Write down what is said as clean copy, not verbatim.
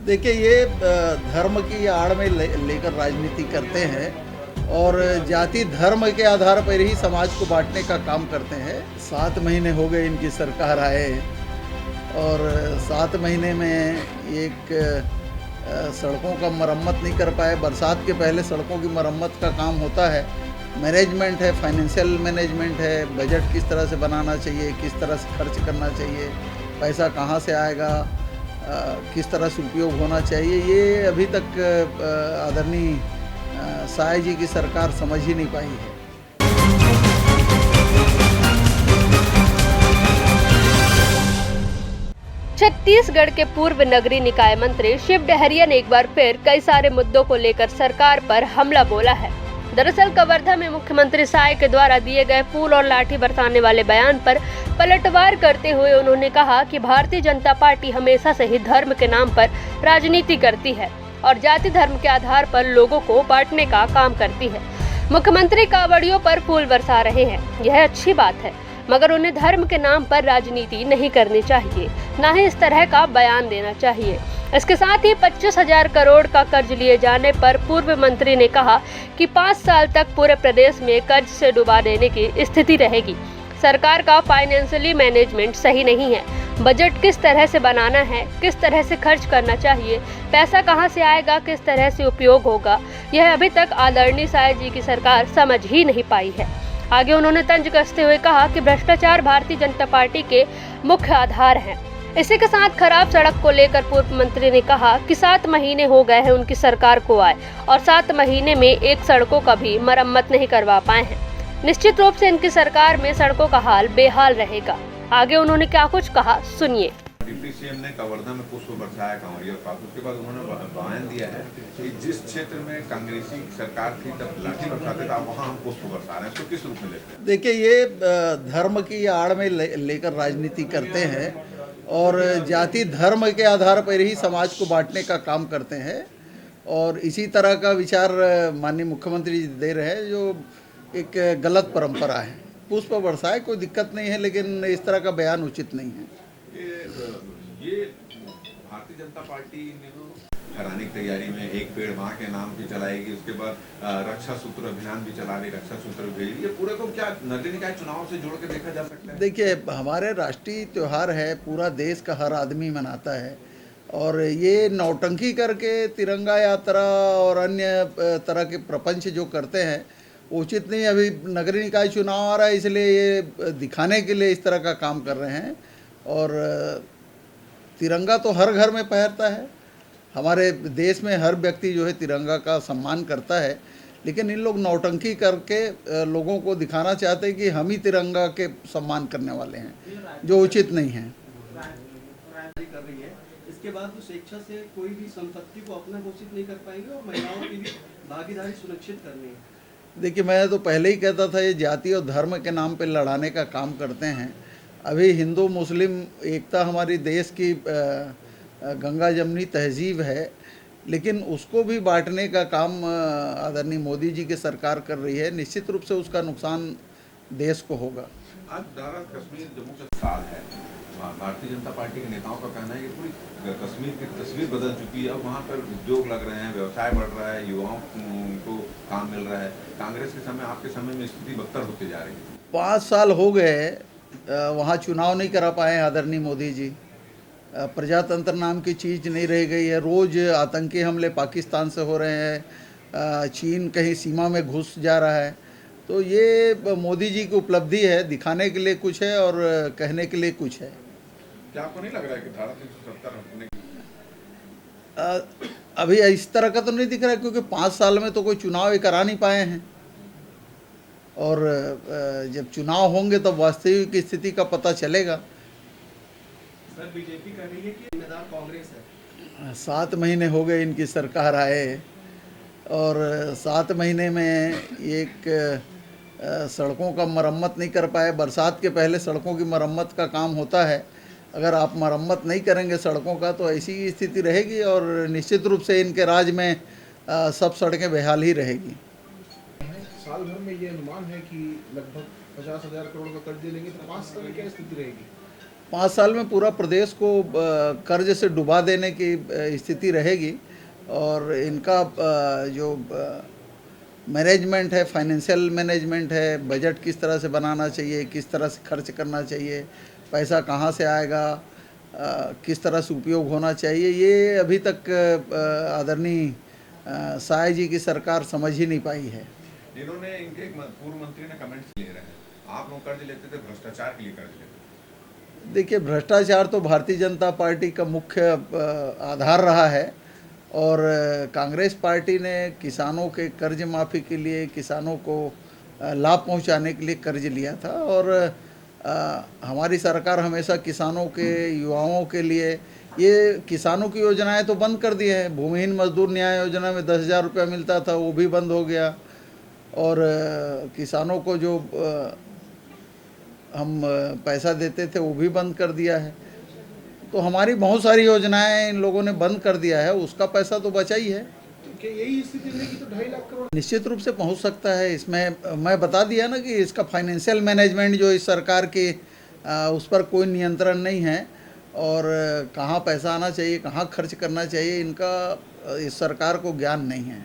देखिए ये धर्म की आड़ में लेकर राजनीति करते हैं और जाति धर्म के आधार पर ही समाज को बांटने का काम करते हैं। 7 महीने हो गए इनकी सरकार आए और 7 महीने में एक सड़कों का मरम्मत नहीं कर पाए। बरसात के पहले सड़कों की मरम्मत का काम होता है, मैनेजमेंट है, फाइनेंशियल मैनेजमेंट है, बजट किस तरह से बनाना चाहिए, किस तरह से खर्च करना चाहिए, पैसा कहाँ से आएगा, किस तरह से उपयोग होना चाहिए, ये अभी तक आदरणीय साय जी की सरकार समझ ही नहीं पाई है। छत्तीसगढ़ के पूर्व नगरीय निकाय मंत्री शिव डहरिया ने एक बार फिर कई सारे मुद्दों को लेकर सरकार पर हमला बोला है। दरअसल कवर्धा में मुख्यमंत्री साय के द्वारा दिए गए फूल और लाठी बरसाने वाले बयान पर पलटवार करते हुए उन्होंने कहा कि भारतीय जनता पार्टी हमेशा से ही धर्म के नाम पर राजनीति करती है और जाति धर्म के आधार पर लोगों को बांटने का काम करती है। मुख्यमंत्री कावड़ियों पर फूल बरसा रहे हैं, यह अच्छी बात है, मगर उन्हें धर्म के नाम पर राजनीति नहीं करनी चाहिए, न ही इस तरह का बयान देना चाहिए। इसके साथ ही 25,000 करोड़ का कर्ज लिए जाने पर पूर्व मंत्री ने कहा कि 5 साल तक पूरे प्रदेश में कर्ज से डुबा देने की स्थिति रहेगी। सरकार का फाइनेंशियली मैनेजमेंट सही नहीं है। बजट किस तरह से बनाना है, किस तरह से खर्च करना चाहिए, पैसा कहां से आएगा, किस तरह से उपयोग होगा, यह अभी तक आदरणीय साय जी की सरकार समझ ही नहीं पाई है। आगे उन्होंने तंज कसते हुए कहा कि भ्रष्टाचार भारतीय जनता पार्टी के मुख्य आधार हैं। इसी के साथ खराब सड़क को लेकर पूर्व मंत्री ने कहा कि 7 महीने हो गए हैं उनकी सरकार को आए और 7 महीने में एक सड़कों का भी मरम्मत नहीं करवा पाए हैं। निश्चित रूप से इनकी सरकार में सड़कों का हाल बेहाल रहेगा। आगे उन्होंने क्या कुछ कहा, सुनिए। डिप्टी सीएम ने कवर्धा में पुष्प बरसाया कांवड़ियों का, उसके बाद उन्होंने बयान दिया है कि जिस क्षेत्र में कांग्रेसी सरकार थी तब लाठी बरसाते थे, वहां हम पुष्प बरसा रहे हैं। इसको किस रूप में लेते हैं? देखिए ये धर्म की आड़ में लेकर राजनीति करते हैं और जाति धर्म के आधार पर ही समाज को बांटने का काम करते हैं और इसी तरह का विचार माननीय मुख्यमंत्री जी दे रहे हैं, जो एक गलत परंपरा है। पुष्प बरसाए कोई दिक्कत नहीं है, लेकिन इस तरह का बयान उचित नहीं है। ये भारतीय जनता पार्टी ने हराने की तैयारी में एक पेड़ माँ के नाम भी चलाएगी, उसके बाद रक्षा सूत्र अभियान भी चला रही, रक्षा सूत्र भेजेगी। ये पूरे को क्या नगरीय निकाय चुनाव से जोड़ के देखा जा सकता है? देखिए हमारे राष्ट्रीय त्यौहार है, पूरा देश का हर आदमी मनाता है और ये नौटंकी करके तिरंगा यात्रा और अन्य तरह के प्रपंच जो करते हैं उचित नहीं। अभी नगरीय निकाय चुनाव आ रहा है, इसलिए ये दिखाने के लिए इस तरह का काम कर रहे हैं और तिरंगा तो हर घर में फहरता है। हमारे देश में हर व्यक्ति जो है तिरंगा का सम्मान करता है, लेकिन इन लोग नौटंकी करके लोगों को दिखाना चाहते हैं कि हम ही तिरंगा के सम्मान करने वाले हैं, जो उचित नहीं है। कर रही है, इसके बाद वो स्वेच्छा से कोई भी संपत्ति को अपना घोषित नहीं कर पाएंगे और महिलाओं की भी भागीदारी सुनिश्चित करनी है। देखिए मैं तो पहले ही कहता था, ये जाति और धर्म के नाम पे लड़ाने का काम करते हैं। अभी हिंदू मुस्लिम एकता हमारी देश की गंगा जमनी तहजीब है, लेकिन उसको भी बांटने का काम आदरणीय मोदी जी की सरकार कर रही है। निश्चित रूप से उसका नुकसान देश को होगा। आज कश्मीर जम्मू का साल है। भारतीय जनता पार्टी के नेताओं का कहना है कि पूरी कश्मीर की तस्वीर बदल चुकी है। अब वहाँ पर उद्योग लग रहे हैं, व्यवसाय बढ़ रहा है, युवाओं को काम मिल रहा है। कांग्रेस के समय, आपके समय में स्थिति बदतर होती जा रही है। 5 साल हो गए, वहाँ चुनाव नहीं करा पाए आदरणीय मोदी जी। प्रजातंत्र नाम की चीज़ नहीं रह गई है। रोज़ आतंकी हमले पाकिस्तान से हो रहे हैं, चीन कहीं सीमा में घुस जा रहा है। तो ये मोदी जी की उपलब्धि है, दिखाने के लिए कुछ है और कहने के लिए कुछ है। क्या आपको नहीं लग रहा है कि धारा 370 हटने अभी इस तरह का तो नहीं दिख रहा है, क्योंकि 5 साल में तो कोई चुनाव ही करा नहीं पाए हैं और जब चुनाव होंगे तब वास्तविक स्थिति का पता चलेगा। सर बीजेपी कह रही है कि जिम्मेदार कांग्रेस है। 7 महीने हो गए इनकी सरकार आए और 7 महीने में एक सड़कों का मरम्मत नहीं कर पाए। बरसात के पहले सड़कों की मरम्मत का काम होता है। अगर आप मरम्मत नहीं करेंगे सड़कों का तो ऐसी स्थिति रहेगी और निश्चित रूप से इनके राज में सब सड़कें बेहाल ही रहेगी। साल भर में ये अनुमान है कि लगभग 50,000 करोड़ का कर्ज दे लेंगे तो 5 साल में क्या स्थिति रहेगी? 5 साल में पूरा प्रदेश को कर्ज से डुबा देने की स्थिति रहेगी और इनका जो मैनेजमेंट है, फाइनेंशियल मैनेजमेंट है, बजट किस तरह से बनाना चाहिए, किस तरह से खर्च करना चाहिए, पैसा कहाँ से आएगा, किस तरह से उपयोग होना चाहिए, ये अभी तक आदरणीय साय जी की सरकार समझ ही नहीं पाई है। इन्होंने इनके एक पूर्व मंत्री ने कमेंट्स ले रहे हैं, आप लोग कर्ज लेते थे भ्रष्टाचार के लिए कर्ज लेते थे। देखिए, भ्रष्टाचार तो भारतीय जनता पार्टी का मुख्य आधार रहा है और कांग्रेस पार्टी ने किसानों के कर्ज माफ़ी के लिए, किसानों को लाभ पहुंचाने के लिए कर्ज लिया था और हमारी सरकार हमेशा किसानों के, युवाओं के लिए ये किसानों की योजनाएं तो बंद कर दी हैं। भूमिहीन मजदूर न्याय योजना में 10,000 रुपया मिलता था, वो भी बंद हो गया और किसानों को जो हम पैसा देते थे वो भी बंद कर दिया है। तो हमारी बहुत सारी योजनाएं इन लोगों ने बंद कर दिया है, उसका पैसा तो बचा ही है। तो क्या यही स्थिति रहेगी तो 2.5 लाख करोड़ निश्चित रूप से पहुंच सकता है। इसमें मैं बता दिया ना कि इसका फाइनेंशियल मैनेजमेंट जो इस सरकार की उस पर कोई नियंत्रण नहीं है और कहाँ पैसा आना चाहिए, कहाँ खर्च करना चाहिए, इनका इस सरकार को ज्ञान नहीं है।